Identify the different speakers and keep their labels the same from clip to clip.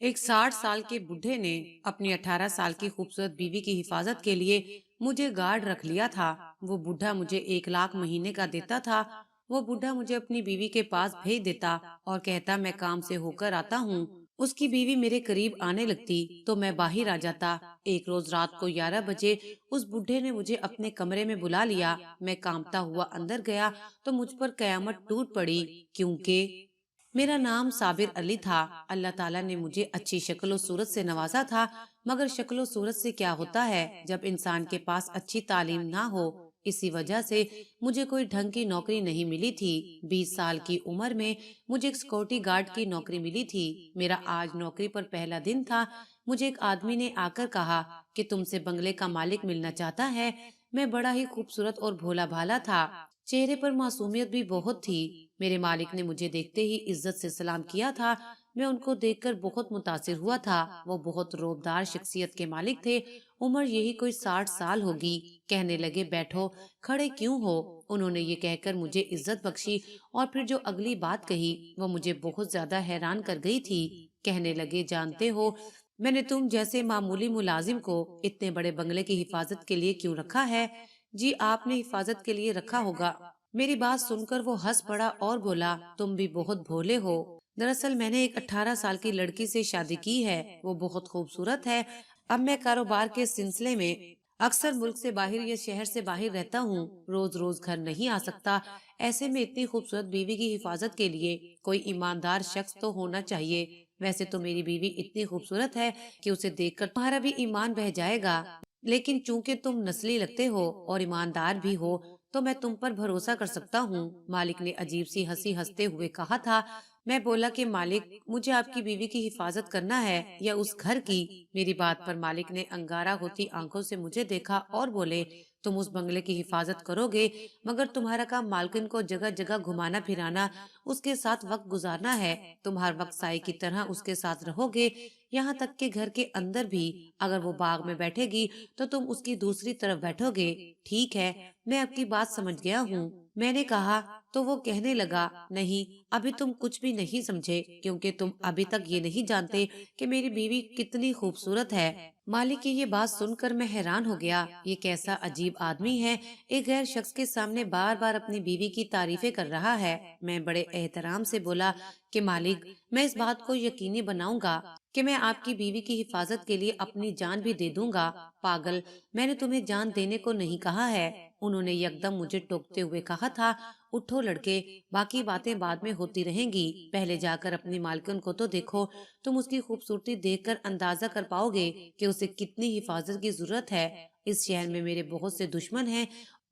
Speaker 1: ایک 60 سال کے بڈھے نے اپنی 18 سال کی خوبصورت بیوی کی حفاظت کے لیے مجھے گارڈ رکھ لیا تھا۔ وہ بڈھا مجھے 1 لاکھ مہینے کا دیتا تھا۔ وہ بڈھا مجھے اپنی بیوی کے پاس بھیج دیتا اور کہتا میں کام سے ہو کر آتا ہوں۔ اس کی بیوی میرے قریب آنے لگتی تو میں باہر آ جاتا۔ ایک روز رات کو 11 بجے اس بڈھے نے مجھے اپنے کمرے میں بلا لیا۔ میں کانپتا ہوا اندر گیا تو مجھ پر قیامت ٹوٹ پڑی، کیونکہ میرا نام صابر علی تھا۔ اللہ تعالیٰ نے مجھے اچھی شکل و صورت سے نوازا تھا، مگر شکل و صورت سے کیا ہوتا ہے جب انسان کے پاس اچھی تعلیم نہ ہو۔ اسی وجہ سے مجھے کوئی ڈھنگ کی نوکری نہیں ملی تھی۔ 20 سال کی عمر میں مجھے ایک سیکورٹی گارڈ کی نوکری ملی تھی۔ میرا آج نوکری پر پہلا دن تھا۔ مجھے ایک آدمی نے آ کر کہا کہ تم سے بنگلے کا مالک ملنا چاہتا ہے۔ میں بڑا ہی خوبصورت اور بھولا بھالا تھا، چہرے پر معصومیت بھی بہت تھی۔ میرے مالک نے مجھے دیکھتے ہی عزت سے سلام کیا تھا۔ میں ان کو دیکھ کر بہت متاثر ہوا تھا۔ وہ بہت روبدار شخصیت کے مالک تھے۔ عمر یہی کوئی 60 سال ہوگی۔ کہنے لگے بیٹھو، کھڑے کیوں ہو؟ انہوں نے یہ کہہ کر مجھے عزت بخشی اور پھر جو اگلی بات کہی وہ مجھے بہت زیادہ حیران کر گئی تھی۔ کہنے لگے جانتے ہو میں نے تم جیسے معمولی ملازم کو اتنے بڑے بنگلے کی حفاظت کے لیے کیوں رکھا ہے؟ جی آپ نے حفاظت کے لیے رکھا ہوگا۔ میری بات سن کر وہ ہنس پڑا اور بولا تم بھی بہت بھولے ہو۔ دراصل میں نے ایک 18 سال کی لڑکی سے شادی کی ہے۔ وہ بہت خوبصورت ہے۔ اب میں کاروبار کے سلسلے میں اکثر ملک سے باہر یا شہر سے باہر رہتا ہوں، روز روز گھر نہیں آ سکتا۔ ایسے میں اتنی خوبصورت بیوی کی حفاظت کے لیے کوئی ایماندار شخص تو ہونا چاہیے۔ ویسے تو میری بیوی اتنی خوبصورت ہے کہ اسے دیکھ کر تمہارا بھی ایمان بہہ جائے گا، لیکن چونکہ تم نسلی لگتے ہو اور ایماندار بھی ہو تو میں تم پر بھروسہ کر سکتا ہوں۔ مالک نے عجیب سی ہنسی ہنستے ہوئے کہا تھا۔ میں بولا کہ مالک مجھے آپ کی بیوی کی حفاظت کرنا ہے یا اس گھر کی؟ میری بات پر مالک نے انگارہ ہوتی آنکھوں سے مجھے دیکھا اور بولے تم اس بنگلے کی حفاظت کرو گے، مگر تمہارا کام مالکن کو جگہ جگہ گھمانا پھرانا، اس کے ساتھ وقت گزارنا ہے۔ تم ہر وقت سائے کی طرح اس کے ساتھ رہو گے، یہاں تک کہ گھر کے اندر بھی۔ اگر وہ باغ میں بیٹھے گی تو تم اس کی دوسری طرف بیٹھو گے۔ ٹھیک ہے، میں آپ کی بات سمجھ گیا ہوں، میں نے کہا۔ تو وہ کہنے لگا نہیں، ابھی تم کچھ بھی نہیں سمجھے، کیونکہ تم ابھی تک یہ نہیں جانتے کہ میری بیوی کتنی خوبصورت ہے۔ مالک کی یہ بات سن کر میں حیران ہو گیا۔ یہ کیسا عجیب آدمی ہے، ایک غیر شخص کے سامنے بار بار اپنی بیوی کی تعریفیں کر رہا ہے۔ میں بڑے احترام سے بولا کہ مالک میں اس بات کو یقینی بناؤں گا کہ میں آپ کی بیوی کی حفاظت کے لیے اپنی جان بھی دے دوں گا۔ پاگل، میں نے تمہیں جان دینے کو نہیں کہا ہے۔ انہوں نے یکدم مجھے ٹوکتے ہوئے کہا تھا اٹھو لڑکے، باقی باتیں بعد میں ہوتی رہیں گی، پہلے جا کر اپنی مالکن کو تو دیکھو۔ تم اس کی خوبصورتی دیکھ کر اندازہ کر پاؤ گے کہ اسے کتنی حفاظت کی ضرورت ہے۔ اس شہر میں میرے بہت سے دشمن ہیں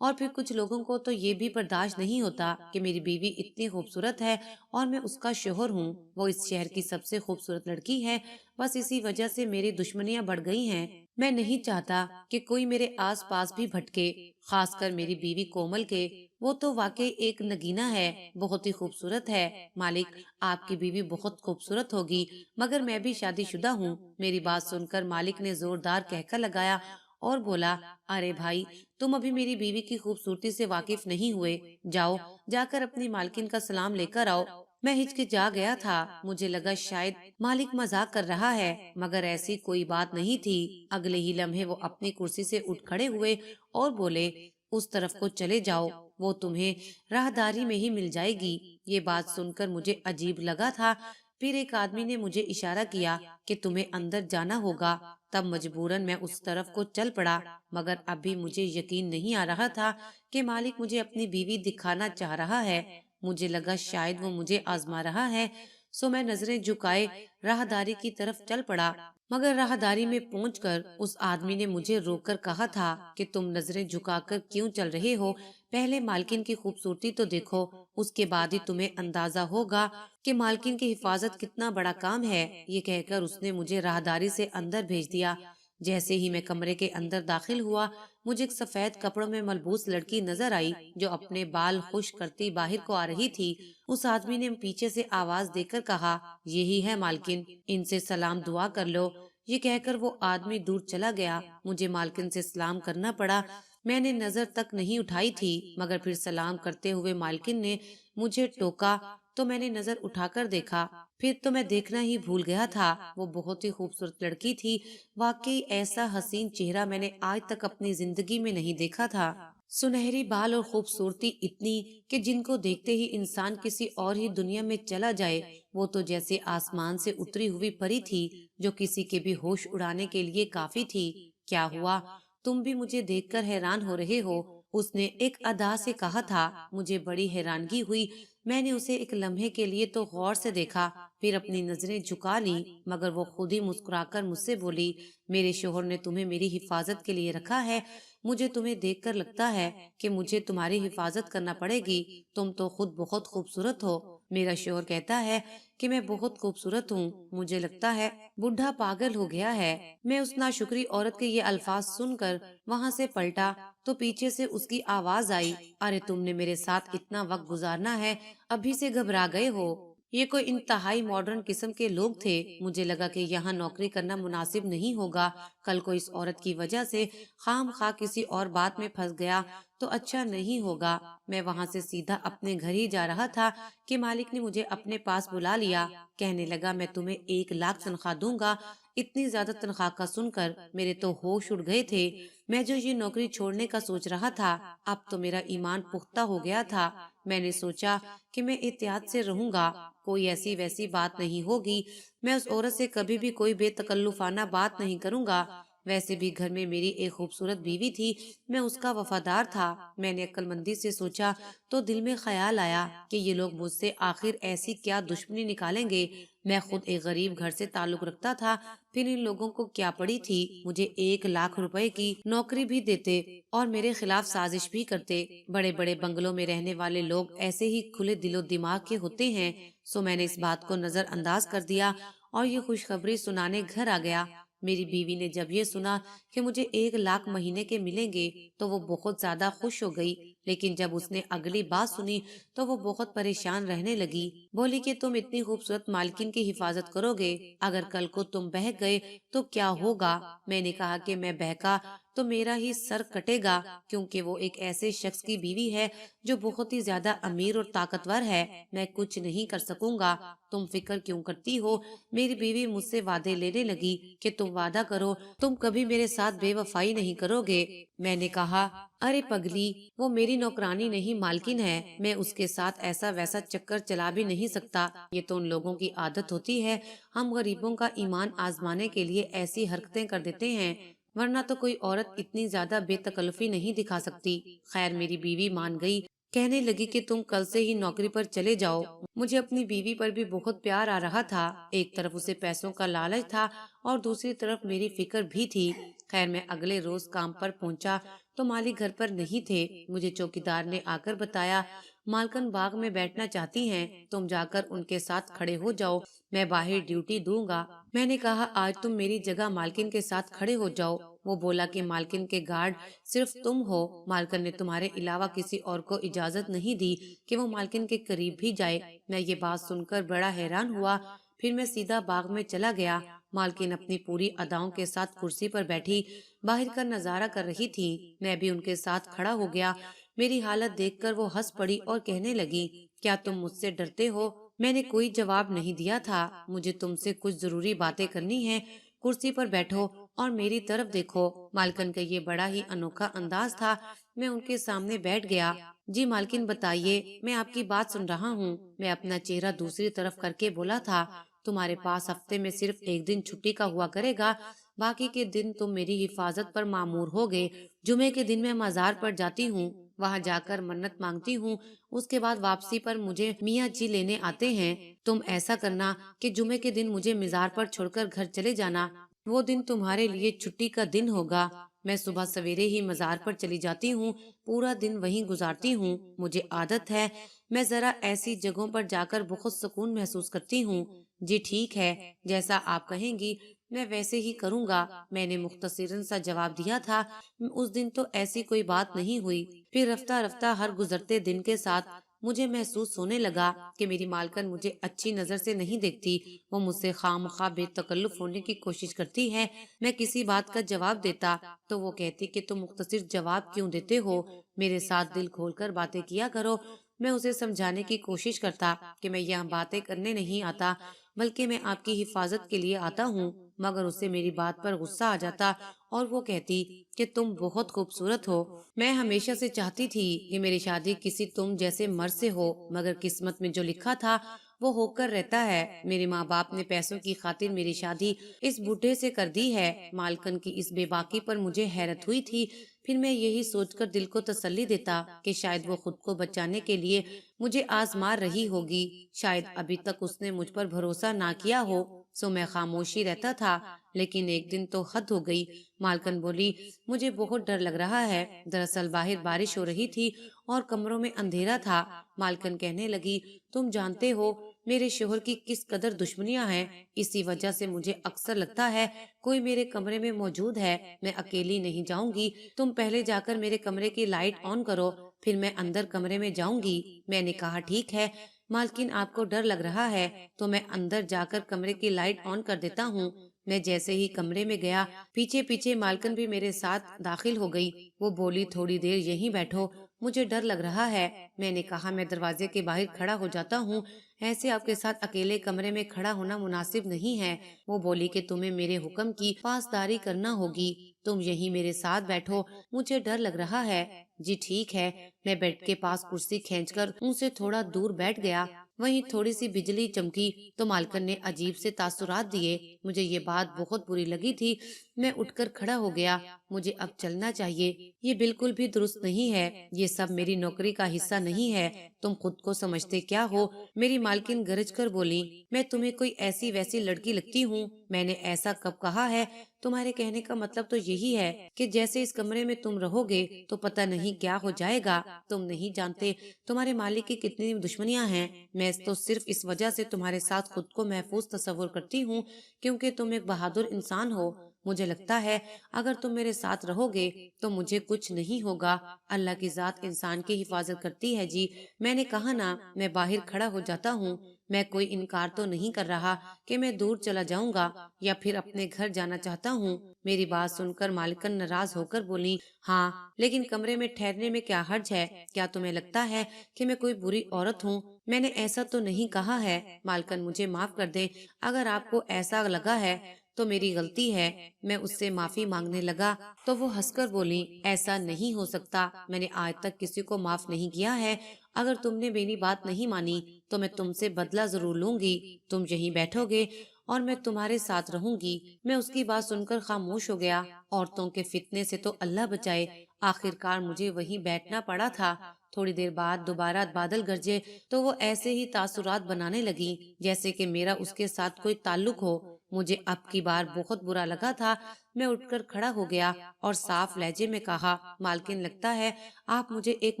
Speaker 1: اور پھر کچھ لوگوں کو تو یہ بھی برداشت نہیں ہوتا کہ میری بیوی اتنی خوبصورت ہے اور میں اس کا شوہر ہوں۔ وہ اس شہر کی سب سے خوبصورت لڑکی ہے، بس اسی وجہ سے میری دشمنیاں بڑھ گئی ہیں۔ میں نہیں چاہتا کہ کوئی میرے آس پاس بھی بھٹکے، خاص کر میری بیوی کومل کے۔ وہ تو واقعی ایک نگینہ ہے، بہت ہی خوبصورت ہے۔ مالک آپ کی بیوی بہت خوبصورت ہوگی، مگر میں بھی شادی شدہ ہوں۔ میری بات سن کر مالک نے زوردار کہکا لگایا اور بولا ارے بھائی، تم ابھی میری بیوی کی خوبصورتی سے واقف نہیں ہوئے، جاؤ جا کر اپنی مالکن کا سلام لے کر آؤ۔ میں ہچکچا گیا تھا، مجھے لگا شاید مالک مذاق کر رہا ہے، مگر ایسی کوئی بات نہیں تھی۔ اگلے ہی لمحے وہ اپنی کرسی سے اٹھ کھڑے ہوئے اور بولے اس طرف کو چلے جاؤ، وہ تمہیں راہداری میں ہی مل جائے گی۔ یہ بات سن کر مجھے عجیب لگا تھا۔ پھر ایک آدمی نے مجھے اشارہ کیا کہ تمہیں اندر جانا ہوگا، تب مجبوراً میں اس طرف کو چل پڑا، مگر اب بھی مجھے یقین نہیں آ رہا تھا کہ مالک مجھے اپنی بیوی دکھانا چاہ رہا ہے۔ مجھے لگا شاید وہ مجھے آزما رہا ہے، سو میں نظریں جھکائے راہداری کی طرف چل پڑا، مگر راہداری میں پہنچ کر اس آدمی نے مجھے روک کر کہا تھا کہ تم نظریں جھکا کر کیوں چل رہے ہو؟ پہلے مالکن کی خوبصورتی تو دیکھو، اس کے بعد ہی تمہیں اندازہ ہوگا کہ مالکن کی حفاظت کتنا بڑا کام ہے۔ یہ کہہ کر اس نے مجھے راہداری سے اندر بھیج دیا۔ جیسے ہی میں کمرے کے اندر داخل ہوا، مجھے ایک سفید کپڑوں میں ملبوس لڑکی نظر آئی جو اپنے بال خشک کرتی باہر کو آ رہی تھی۔ اس آدمی نے پیچھے سے آواز دے کر کہا یہی ہے مالکن، ان سے سلام دعا کر لو۔ یہ کہہ کر وہ آدمی دور چلا گیا۔ مجھے مالکن سے سلام کرنا پڑا۔ میں نے نظر تک نہیں اٹھائی تھی، مگر پھر سلام کرتے ہوئے مالکن نے مجھے ٹوکا تو میں نے نظر اٹھا کر دیکھا پھر تو میں دیکھنا ہی بھول گیا تھا۔ وہ بہت ہی خوبصورت لڑکی تھی، واقعی ایسا حسین چہرہ میں نے آج تک اپنی زندگی میں نہیں دیکھا تھا۔ سنہری بال اور خوبصورتی اتنی کہ جن کو دیکھتے ہی انسان کسی اور ہی دنیا میں چلا جائے۔ وہ تو جیسے آسمان سے اتری ہوئی پری تھی جو کسی کے بھی ہوش اڑانے کے لیے کافی تھی۔ کیا ہوا؟ تم بھی مجھے دیکھ کر حیران ہو رہے ہو؟ اس نے ایک ادا سے کہا تھا۔ مجھے بڑی حیرانگی ہوئی۔ میں نے اسے ایک لمحے کے لیے تو غور سے دیکھا، پھر اپنی نظریں جھکا لیں، مگر وہ خود ہی مسکرا کر مجھ سے بولی، میرے شوہر نے تمہیں میری حفاظت کے لیے رکھا ہے۔ مجھے تمہیں دیکھ کر لگتا ہے کہ مجھے تمہاری حفاظت کرنا پڑے گی۔ تم تو خود بہت خوبصورت ہو۔ میرا شوہر کہتا ہے کہ میں بہت خوبصورت ہوں۔ مجھے لگتا ہے بوڑھا پاگل ہو گیا ہے۔ میں اس ناشکری عورت کے یہ الفاظ سن کر وہاں سے پلٹا تو پیچھے سے اس کی آواز آئی، ارے تم نے میرے ساتھ اتنا وقت گزارنا ہے، ابھی سے گھبرا گئے ہو؟ یہ کوئی انتہائی ماڈرن قسم کے لوگ تھے۔ مجھے لگا کہ یہاں نوکری کرنا مناسب نہیں ہوگا۔ کل کو اس عورت کی وجہ سے خام خواہ کسی اور بات میں پھنس گیا تو اچھا نہیں ہوگا۔ میں وہاں سے سیدھا اپنے گھر ہی جا رہا تھا کہ مالک نے مجھے اپنے پاس بلا لیا۔ کہنے لگا، میں تمہیں 1 لاکھ تنخواہ دوں گا۔ اتنی زیادہ تنخواہ کا سن کر میرے تو ہوش اڑ گئے تھے۔ میں جو یہ نوکری چھوڑنے کا سوچ رہا تھا، اب تو میرا ایمان پختہ ہو گیا تھا۔ میں نے سوچا کہ میں احتیاط سے رہوں گا، کوئی ایسی ویسی بات نہیں ہوگی۔ میں اس عورت سے کبھی بھی کوئی بے تکلفانہ بات نہیں کروں گا۔ ویسے بھی گھر میں میری ایک خوبصورت بیوی تھی، میں اس کا وفادار تھا۔ میں نے عقل مندی سے سوچا تو دل میں خیال آیا کہ یہ لوگ مجھ سے آخر ایسی کیا دشمنی نکالیں گے۔ میں خود ایک غریب گھر سے تعلق رکھتا تھا، پھر ان لوگوں کو کیا پڑی تھی؟ مجھے 1 لاکھ روپے کی نوکری بھی دیتے اور میرے خلاف سازش بھی کرتے۔ بڑے بڑے بنگلوں میں رہنے والے لوگ ایسے ہی کھلے دل و دماغ کے ہوتے ہیں۔ سو میں نے اس بات کو نظر انداز کر دیا اور یہ خوشخبری سنانے گھر آ گیا۔ میری بیوی نے جب یہ سنا کہ مجھے 1 لاکھ مہینے کے ملیں گے تو وہ بہت زیادہ خوش ہو گئی، لیکن جب اس نے اگلی بات سنی تو وہ بہت پریشان رہنے لگی۔ بولی کہ تم اتنی خوبصورت مالکن کی حفاظت کرو گے، اگر کل کو تم بہک گئے تو کیا ہوگا؟ میں نے کہا کہ میں بہکا تو میرا ہی سر کٹے گا، کیونکہ وہ ایک ایسے شخص کی بیوی ہے جو بہت ہی زیادہ امیر اور طاقتور ہے۔ میں کچھ نہیں کر سکوں گا۔ تم فکر کیوں کرتی ہو؟ میری بیوی مجھ سے وعدے لینے لگی کہ تم وعدہ کرو تم کبھی میرے ساتھ بے وفائی نہیں کرو گے۔ میں نے کہا، ارے پگلی، وہ میری نوکرانی نہیں مالکن ہے، میں اس کے ساتھ ایسا ویسا چکر چلا بھی نہیں سکتا۔ یہ تو ان لوگوں کی عادت ہوتی ہے، ہم غریبوں کا ایمان آزمانے کے لیے ایسی حرکتیں کر دیتے ہیں، ورنہ تو کوئی عورت اتنی زیادہ بے تکلفی نہیں دکھا سکتی۔ خیر میری بیوی مان گئی، کہنے لگی کہ تم کل سے ہی نوکری پر چلے جاؤ۔ مجھے اپنی بیوی پر بھی بہت پیار آ رہا تھا۔ ایک طرف اسے پیسوں کا لالچ تھا اور دوسری طرف میری فکر بھی تھی۔ خیر میں اگلے روز کام پر پہنچا تو مالک گھر پر نہیں تھے۔ مجھے چوکیدار نے آ کر بتایا، مالکن باغ میں بیٹھنا چاہتی ہیں، تم جا کر ان کے ساتھ کھڑے ہو جاؤ، میں باہر ڈیوٹی دوں گا۔ میں نے کہا، آج تم میری جگہ مالکن کے ساتھ کھڑے ہو جاؤ۔ وہ بولا کہ مالکن کے گارڈ صرف تم ہو، مالکن نے تمہارے علاوہ کسی اور کو اجازت نہیں دی کہ وہ مالکن کے قریب بھی جائے۔ میں یہ بات سن کر بڑا حیران ہوا، پھر میں سیدھا باغ میں چلا گیا۔ مالکن اپنی پوری اداؤں کے ساتھ کرسی پر بیٹھی باہر کا نظارہ کر رہی تھی۔ میں بھی ان کے ساتھ کھڑا ہو گیا۔ میری حالت دیکھ کر وہ ہنس پڑی اور کہنے لگی، کیا تم مجھ سے ڈرتے ہو؟ میں نے کوئی جواب نہیں دیا تھا۔ مجھے تم سے کچھ ضروری باتیں کرنی ہیں، کرسی پر بیٹھو اور میری طرف دیکھو۔ مالکن کا یہ بڑا ہی انوکھا انداز تھا۔ میں ان کے سامنے بیٹھ گیا۔ جی مالکن بتائیے، میں آپ کی بات سن رہا ہوں۔ میں اپنا چہرہ دوسری طرف کر کے بولا تھا، تمہارے پاس ہفتے میں صرف 1 دن چھٹی کا ہوا کرے گا، باقی کے دن تم میری حفاظت پر مامور ہوگے۔ جمعے کے دن میں مزار پر جاتی ہوں، وہاں جا کر منت مانگتی ہوں، اس کے بعد واپسی پر مجھے میاں جی لینے آتے ہیں۔ تم ایسا کرنا کہ جمعے کے دن مجھے مزار پر چھوڑ کر گھر چلے جانا، وہ دن تمہارے لیے چھٹی کا دن ہوگا۔ میں صبح سویرے ہی مزار پر چلی جاتی ہوں، پورا دن وہیں گزارتی ہوں، مجھے عادت ہے، میں ذرا ایسی جگہوں پر جا کر بہت سکون محسوس کرتی ہوں۔ جی ٹھیک ہے، جیسا آپ کہیں گی میں ویسے ہی کروں گا، میں نے مختصراً سا جواب دیا تھا۔ اس دن تو ایسی کوئی بات نہیں ہوئی، پھر رفتہ رفتہ ہر گزرتے دن کے ساتھ مجھے محسوس ہونے لگا کہ میری مالکن مجھے اچھی نظر سے نہیں دیکھتی، وہ مجھ سے خواہ مخواہ بے تکلف ہونے کی کوشش کرتی ہے۔ میں کسی بات کا جواب دیتا تو وہ کہتی کہ تم مختصر جواب کیوں دیتے ہو، میرے ساتھ دل کھول کر باتیں کیا کرو۔ میں اسے سمجھانے کی کوشش کرتا کہ میں یہاں باتیں کرنے نہیں آتا، بلکہ میں آپ کی حفاظت کے لیے آتا ہوں، مگر اسے میری بات پر غصہ آ جاتا اور وہ کہتی کہ تم بہت خوبصورت ہو۔ میں ہمیشہ سے چاہتی تھی کہ میری شادی کسی تم جیسے مرد سے ہو، مگر قسمت میں جو لکھا تھا وہ ہو کر رہتا ہے۔ میرے ماں باپ نے پیسوں کی خاطر میری شادی اس بوڑھے سے کر دی ہے۔ مالکن کی اس بے باکی پر مجھے حیرت ہوئی تھی۔ پھر میں یہی سوچ کر دل کو تسلی دیتا کہ شاید وہ خود کو بچانے کے لیے مجھے آزما رہی ہوگی، شاید ابھی تک اس نے مجھ پر بھروسہ نہ کیا ہو، سو میں خاموشی رہتا تھا۔ لیکن ایک دن تو حد ہو گئی۔ مالکن بولی، مجھے بہت ڈر لگ رہا ہے۔ دراصل باہر بارش ہو رہی تھی اور کمروں میں اندھیرا تھا۔ مالکن کہنے لگی، تم جانتے ہو میرے شوہر کی کس قدر دشمنیاں ہیں، اسی وجہ سے مجھے اکثر لگتا ہے کوئی میرے کمرے میں موجود ہے۔ میں اکیلی نہیں جاؤں گی، تم پہلے جا کر میرے کمرے کی لائٹ آن کرو، پھر میں اندر کمرے میں جاؤں گی۔ میں نے کہا، ٹھیک ہے مالکن، آپ کو ڈر لگ رہا ہے تو میں اندر جا کر کمرے کی لائٹ آن کر دیتا ہوں۔ میں جیسے ہی کمرے میں گیا، پیچھے پیچھے مالکن بھی میرے ساتھ داخل ہو گئی۔ وہ بولی، تھوڑی دیر یہیں بیٹھو، مجھے ڈر لگ رہا ہے۔ میں نے کہا، میں دروازے کے باہر کھڑا ہو جاتا ہوں، ایسے آپ کے ساتھ اکیلے کمرے میں کھڑا ہونا مناسب نہیں ہے۔ وہ بولی کہ تمہیں میرے حکم کی پاسداری کرنا ہوگی، تم یہیں میرے ساتھ بیٹھو، مجھے ڈر لگ رہا ہے۔ جی ٹھیک ہے۔ میں بیڈ کے پاس کرسی کھینچ کر ان سے تھوڑا دور بیٹھ گیا۔ وہیں تھوڑی سی بجلی چمکی تو مالکن نے عجیب سے تاثرات دیے۔ مجھے یہ بات بہت بری لگی تھی۔ میں اٹھ کر کھڑا ہو گیا۔ مجھے اب چلنا چاہیے، یہ بالکل بھی درست نہیں ہے، یہ سب میری نوکری کا حصہ نہیں ہے، تم خود کو سمجھتے کیا ہو؟ میری مالکن گرج کر بولی، میں تمہیں کوئی ایسی ویسی لڑکی لگتی ہوں؟ میں نے ایسا کب کہا ہے؟ تمہارے کہنے کا مطلب تو یہی ہے کہ جیسے اس کمرے میں تم رہو گے تو پتہ نہیں کیا ہو جائے گا۔ تم نہیں جانتے تمہارے مالک کی کتنی دشمنیاں ہیں۔ میں تو صرف اس وجہ سے تمہارے ساتھ خود کو محفوظ تصور کرتی ہوں کیونکہ تم ایک بہادر انسان ہو۔ مجھے لگتا ہے اگر تم میرے ساتھ رہو گے تو مجھے کچھ نہیں ہوگا۔ اللہ کی ذات انسان کی حفاظت کرتی ہے جی۔ میں نے کہا نا، میں باہر کھڑا ہو جاتا ہوں۔ میں کوئی انکار تو نہیں کر رہا کہ میں دور چلا جاؤں گا یا پھر اپنے گھر جانا چاہتا ہوں۔ میری بات سن کر مالکن ناراض ہو کر بولی، ہاں لیکن کمرے میں ٹھہرنے میں کیا حرج ہے؟ کیا تمہیں لگتا ہے کہ میں کوئی بری عورت ہوں؟ میں نے ایسا تو نہیں کہا ہے۔ مالکن، مجھے معاف کر دیں، اگر آپ کو ایسا لگا ہے تو میری غلطی ہے۔ میں اس سے معافی مانگنے لگا تو وہ ہنس کر بولی، ایسا نہیں ہو سکتا، میں نے آج تک کسی کو معاف نہیں کیا ہے۔ اگر تم نے میری بات نہیں مانی تو میں تم سے بدلہ ضرور لوں گی۔ تم یہیں بیٹھو گے اور میں تمہارے ساتھ رہوں گی۔ میں اس کی بات سن کر خاموش ہو گیا۔ عورتوں کے فتنے سے تو اللہ بچائے، آخر کار مجھے وہیں بیٹھنا پڑا تھا۔ تھوڑی دیر بعد دوبارہ بادل گرجے تو وہ ایسے ہی تاثرات بنانے لگی جیسے کہ میرا اس کے ساتھ کوئی تعلق ہو۔ مجھے اب کی بار بہت برا لگا تھا۔ میں اٹھ کر کھڑا ہو گیا اور صاف لہجے میں کہا، مالکن، لگتا ہے آپ مجھے ایک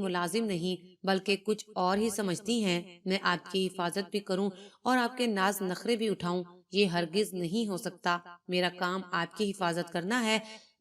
Speaker 1: ملازم نہیں بلکہ کچھ اور ہی سمجھتی ہیں۔ میں آپ کی حفاظت بھی کروں اور آپ کے ناز نخرے بھی اٹھاؤں، یہ ہرگز نہیں ہو سکتا۔ میرا کام آپ کی حفاظت کرنا ہے،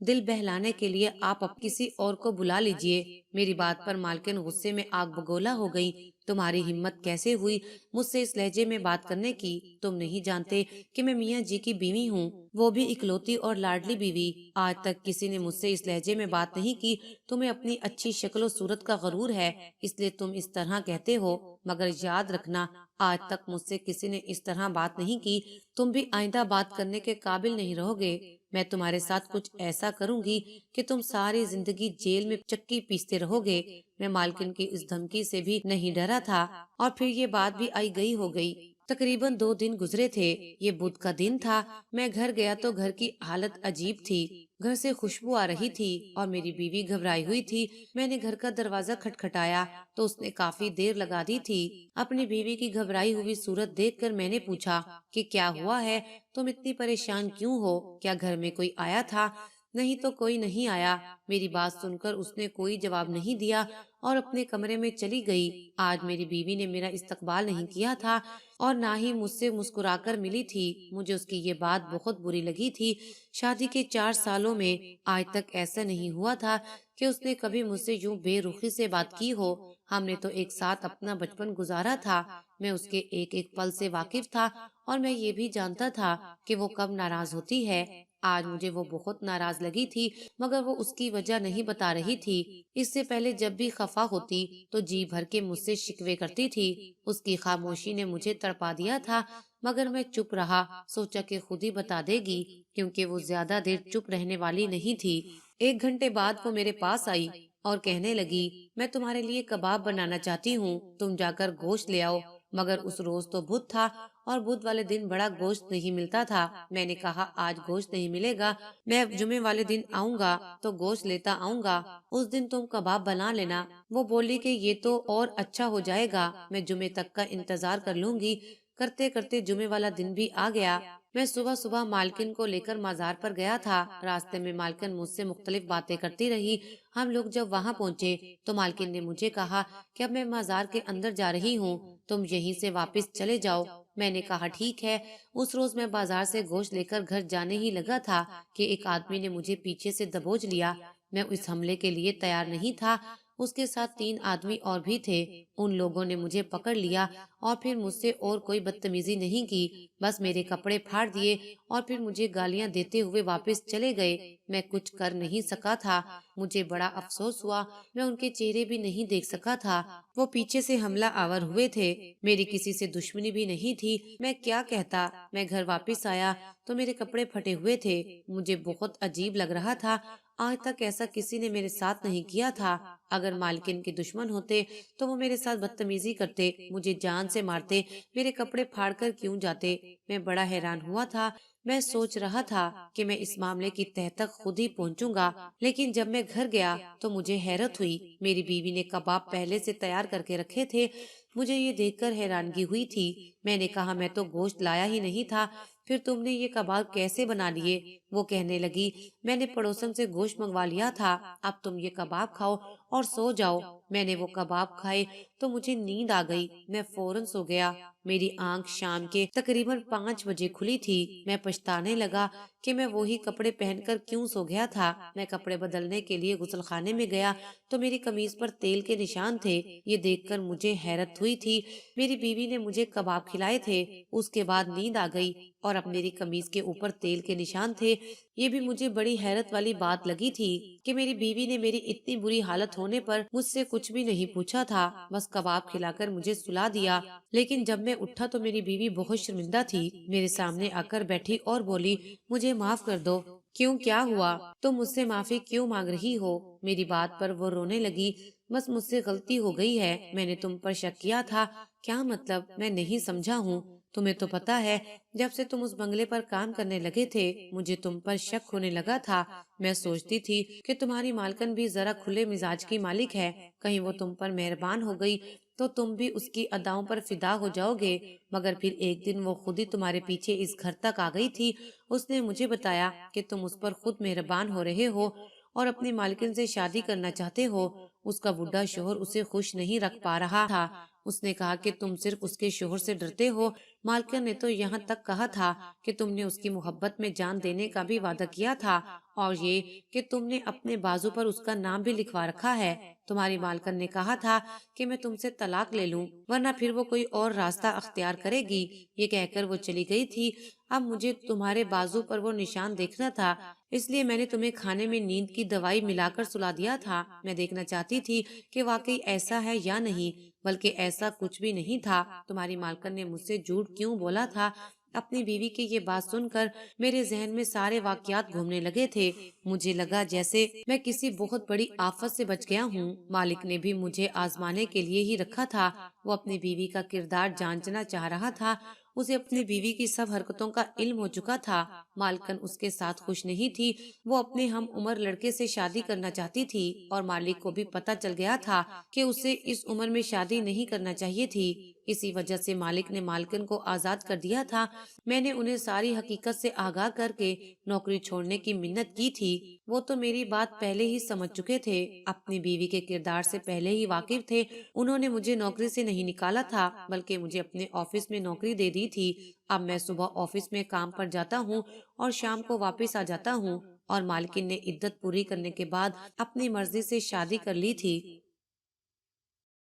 Speaker 1: دل بہلانے کے لیے آپ اب کسی اور کو بلا لیجئے۔ میری بات پر مالکن غصے میں آگ بگولا ہو گئی۔ تمہاری ہمت کیسے ہوئی مجھ سے اس لہجے میں بات کرنے کی؟ تم نہیں جانتے کہ میں میاں جی کی بیوی ہوں، وہ بھی اکلوتی اور لاڈلی بیوی۔ آج تک کسی نے مجھ سے اس لہجے میں بات نہیں کی۔ تمہیں اپنی اچھی شکل و صورت کا غرور ہے، اس لیے تم اس طرح کہتے ہو، مگر یاد رکھنا آج تک مجھ سے کسی نے اس طرح بات نہیں کی، تم بھی آئندہ بات کرنے کے قابل نہیں رہو گے۔ میں تمہارے ساتھ کچھ ایسا کروں گی کہ تم ساری زندگی جیل میں چکی پیستے رہو گے۔ میں مالکن کی اس دھمکی سے بھی نہیں ڈرا تھا اور پھر یہ بات بھی آئی گئی ہو گئی۔ تقریباً 2 دن گزرے تھے۔ یہ بدھ کا دن تھا۔ میں گھر گیا تو گھر کی حالت عجیب تھی۔ گھر سے خوشبو آ رہی تھی اور میری بیوی گھبرائی ہوئی تھی۔ میں نے گھر کا دروازہ کھٹکھٹایا تو اس نے کافی دیر لگا دی تھی۔ اپنی بیوی کی گھبرائی ہوئی صورت دیکھ کر میں نے پوچھا کہ کیا ہوا ہے، تم اتنی پریشان کیوں ہو؟ کیا گھر میں کوئی آیا تھا؟ نہیں تو کوئی نہیں آیا۔ میری بات سن کر اس نے کوئی جواب نہیں دیا اور اپنے کمرے میں چلی گئی۔ آج میری بیوی نے میرا استقبال نہیں کیا تھا اور نہ ہی مجھ سے مسکرا کر ملی تھی۔ مجھے اس کی یہ بات بہت بری لگی تھی۔ شادی کے 4 سالوں میں آج تک ایسا نہیں ہوا تھا کہ اس نے کبھی مجھ سے یوں بے رخی سے بات کی ہو۔ ہم نے تو ایک ساتھ اپنا بچپن گزارا تھا۔ میں اس کے ایک ایک پل سے واقف تھا اور میں یہ بھی جانتا تھا کہ وہ کب ناراض ہوتی ہے۔ آج مجھے وہ بہت ناراض لگی تھی مگر وہ اس کی وجہ نہیں بتا رہی تھی۔ اس سے پہلے جب بھی خفا ہوتی تو جی بھر کے مجھ سے شکوے کرتی تھی۔ اس کی خاموشی نے مجھے تڑپا دیا تھا۔ مگر میں چپ رہا، سوچا کہ خود ہی بتا دے گی، کیونکہ وہ زیادہ دیر چپ رہنے والی نہیں تھی۔ 1 گھنٹے بعد وہ میرے پاس آئی اور کہنے لگی، میں تمہارے لیے کباب بنانا چاہتی ہوں، تم جا کر گوشت لے آؤ۔ مگر اس روز تو بدھ تھا اور بدھ والے دن بڑا گوشت نہیں ملتا تھا۔ میں نے کہا آج گوشت نہیں ملے گا، میں جمعے والے دن آؤں گا تو گوشت لیتا آؤں گا، اس دن تم کباب بنا لینا۔ وہ بولی کہ یہ تو اور اچھا ہو جائے گا، میں جمعے تک کا انتظار کر لوں گی۔ کرتے کرتے جمعے والا دن بھی آ گیا۔ میں صبح صبح مالکن کو لے کر مزار پر گیا تھا۔ راستے میں مالکن مجھ سے مختلف باتیں کرتی رہی۔ ہم لوگ جب وہاں پہنچے تو مالکن نے مجھے کہا کہ اب میں مزار کے اندر جا رہی ہوں، تم یہیں سے واپس چلے جاؤ۔ میں نے کہا ٹھیک ہے۔ اس روز میں بازار سے گوشت لے کر گھر جانے ہی لگا تھا کہ ایک آدمی نے مجھے پیچھے سے دبوچ لیا۔ میں اس حملے کے لیے تیار نہیں تھا۔ اس کے ساتھ 3 آدمی اور بھی تھے۔ ان لوگوں نے مجھے پکڑ لیا اور پھر مجھ سے اور کوئی بدتمیزی نہیں کی، بس میرے کپڑے پھاڑ دیے اور پھر مجھے گالیاں دیتے ہوئے واپس چلے گئے۔ میں کچھ کر نہیں سکا تھا۔ مجھے بڑا افسوس ہوا، میں ان کے چہرے بھی نہیں دیکھ سکا تھا۔ وہ پیچھے سے حملہ آور ہوئے تھے۔ میری کسی سے دشمنی بھی نہیں تھی۔ میں کیا کہتا؟ میں گھر واپس آیا تو میرے کپڑے پھٹے ہوئے تھے۔ مجھے بہت عجیب لگ رہا تھا۔ آج تک ایسا کسی نے میرے ساتھ نہیں کیا تھا۔ اگر مالکن کے دشمن ہوتے تو وہ میرے ساتھ بدتمیزی کرتے، مجھے جان سے مارتے، میرے کپڑے پھاڑ کر کیوں جاتے؟ میں بڑا حیران ہوا تھا۔ میں سوچ رہا تھا کہ میں اس معاملے کی تہ تک خود ہی پہنچوں گا، لیکن جب میں گھر گیا تو مجھے حیرت ہوئی۔ میری بیوی نے کباب پہلے سے تیار کر کے رکھے تھے۔ مجھے یہ دیکھ کر حیرانگی ہوئی تھی۔ میں نے کہا میں تو گوشت لایا ہی نہیں تھا، پھر تم نے یہ کباب کیسے بنا لیے؟ وہ کہنے لگی، میں نے پڑوسن سے گوشت منگوا لیا تھا، اب تم یہ کباب کھاؤ اور سو جاؤ۔ میں نے وہ کباب کھائے تو مجھے نیند آ گئی، میں فوراً سو گیا۔ میری آنکھ شام کے تقریباً 5 بجے کھلی تھی۔ میں پچھتانے لگا کہ میں وہی کپڑے پہن کر کیوں سو گیا تھا۔ میں کپڑے بدلنے کے لیے غسل خانے میں گیا تو میری قمیض پر تیل کے نشان تھے۔ یہ دیکھ کر مجھے حیرت ہوئی تھی۔ میری بیوی نے مجھے کباب کھلائے تھے، اس کے بعد نیند آ گئی اور اب میری قمیض کے اوپر تیل کے نشان تھے۔ یہ بھی مجھے بڑی حیرت والی بات لگی تھی کہ میری بیوی نے میری اتنی بری حالت ہونے پر مجھ سے کچھ بھی نہیں پوچھا تھا، بس کباب کھلا کر مجھے سلا دیا۔ لیکن جب میں اٹھا تو میری بیوی بہت شرمندہ تھی، میرے سامنے آ کر بیٹھی اور بولی، مجھے معاف کر دو۔ کیوں، کیا ہوا؟ تم مجھ سے معافی کیوں مانگ رہی ہو؟ میری بات پر وہ رونے لگی۔ بس مجھ سے غلطی ہو گئی ہے، میں نے تم پر شک کیا تھا۔ کیا مطلب؟ میں نہیں سمجھا ہوں۔ تمہیں تو پتا ہے جب سے تم اس بنگلے پر کام کرنے لگے تھے مجھے تم پر شک ہونے لگا تھا۔ میں سوچتی تھی کہ تمہاری مالکن بھی ذرا کھلے مزاج کی مالک ہے، کہیں وہ تم پر مہربان ہو گئی تو تم بھی اس کی اداؤں پر فدا ہو جاؤ گے، مگر پھر ایک دن وہ خود ہی تمہارے پیچھے اس گھر تک آ گئی تھی۔ اس نے مجھے بتایا کہ تم اس پر خود مہربان ہو رہے ہو اور اپنی مالکن سے شادی کرنا چاہتے ہو۔ اس کا بڈھا شوہر اسے خوش نہیں رکھ پا رہا تھا۔ اس نے کہا کہ تم صرف اس کے شوہر سے ڈرتے ہو۔ مالکن نے تو یہاں تک کہا تھا کہ تم نے اس کی محبت میں جان دینے کا بھی وعدہ کیا تھا، اور یہ کہ تم نے اپنے بازو پر اس کا نام بھی لکھوا رکھا ہے۔ تمہاری مالکن نے کہا تھا کہ میں تم سے طلاق لے لوں ورنہ پھر وہ کوئی اور راستہ اختیار کرے گی۔ یہ کہہ کر وہ چلی گئی تھی۔ اب مجھے تمہارے بازو پر وہ نشان دیکھنا تھا، اس لیے میں نے تمہیں کھانے میں نیند کی دوائی ملا کر سلا دیا تھا۔ میں دیکھنا چاہتی تھی کہ واقعی ایسا ہے یا نہیں، بلکہ ایسا کچھ بھی نہیں تھا۔ تمہاری مالکن نے مجھ سے جھوٹ کیوں بولا تھا؟ اپنی بیوی کی یہ بات سن کر میرے ذہن میں سارے واقعات گھومنے لگے تھے۔ مجھے لگا جیسے میں کسی بہت بڑی آفت سے بچ گیا ہوں۔ مالک نے بھی مجھے آزمانے کے لیے ہی رکھا تھا۔ وہ اپنی بیوی کا کردار جانچنا چاہ رہا تھا۔ اسے اپنی بیوی کی سب حرکتوں کا علم ہو چکا تھا۔ مالکن اس کے ساتھ خوش نہیں تھی، وہ اپنے ہم عمر لڑکے سے شادی کرنا چاہتی تھی، اور مالک کو بھی پتہ چل گیا تھا کہ اسے اس عمر میں شادی نہیں کرنا چاہیے تھی۔ اسی وجہ سے مالک نے مالکن کو آزاد کر دیا تھا۔ میں نے انہیں ساری حقیقت سے آگاہ کر کے نوکری چھوڑنے کی منت کی تھی۔ وہ تو میری بات پہلے ہی سمجھ چکے تھے، اپنی بیوی کے کردار سے پہلے ہی واقف تھے۔ انہوں نے مجھے نوکری سے نہیں نکالا تھا، بلکہ مجھے اپنے آفس میں نوکری دے دی تھی۔ اب میں صبح آفس میں کام پر جاتا ہوں اور شام کو واپس آ جاتا ہوں، اور مالکن نے عدت پوری کرنے کے بعد اپنی مرضی سے شادی کر لی تھی۔